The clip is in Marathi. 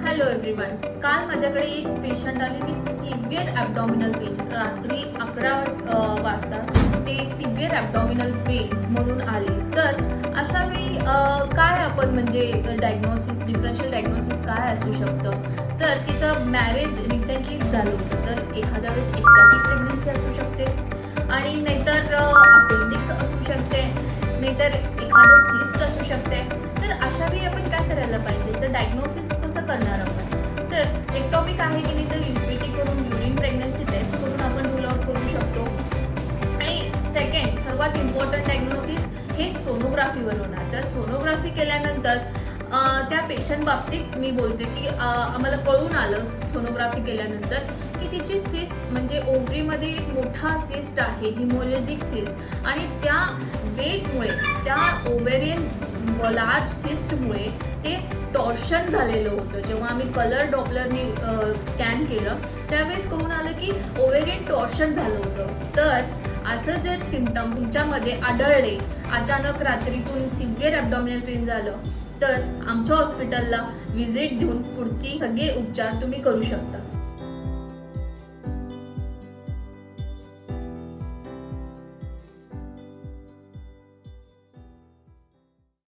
Hello everyone. काल माझ्याकडे एक पेशंट आले विथ सिव्हिअर ॲबडॉमिनल पेन. रात्री 11 वाजता ते सिव्हिअर ॲबडॉमिनल पेन म्हणून आले. तर अशा वेळी काय आपण म्हणजे डायग्नोसिस, डिफरन्शियल डायग्नोसिस काय असू शकतं? तर तिचं मॅरेज रिसेंटली झालं होतं, तर एखाद्या वेळेस एक्टॉपिक प्रेग्नन्सी असू शकते आणि नाहीतर अपेंडिक्स असू शकते, नाहीतर एखादं सिस्ट असू शकते. तर अशा वेळी आपण काय करायला पाहिजे? तर डायग्नोसिस कसं करणार आपण? तर एक्टॉपिक आहे की नाही, तर यूपीटी करून, युरिन प्रेग्नन्सी टेस्ट करून आपण रूल आउट करू शकतो. आणि सेकंड सर्वात इम्पॉर्टंट डायग्नोसिस हे सोनोग्राफीवर होणार. तर सोनोग्राफी केल्यानंतर त्या पेशंट बाबतीत मी बोलते की आम्हाला कळून आलं सोनोग्राफी केल्यानंतर की तिची सिस्ट म्हणजे ओव्हरीमध्ये एक मोठा सिस्ट आहे, हिमोरेजिक सिस्ट, आणि त्या वेटमुळे, त्या ओव्हेरियन लार्ज सिस्टमुळे ते टॉर्शन झालेलं होतं. जेव्हा आम्ही कलर डॉपलरनी स्कॅन केलं त्यावेळेस कळून आलं की ओव्हेरियन टॉर्शन झालं होतं. तर असं जर सिम्पटम तुमच्यामध्ये आढळले, अचानक रात्रीतून सिव्हिअर ॲबडॉमिनल पेन झालं, तर आमच्या हॉस्पिटलला व्हिजिट देऊन पुढची सगळे उपचार तुम्ही करू शकता.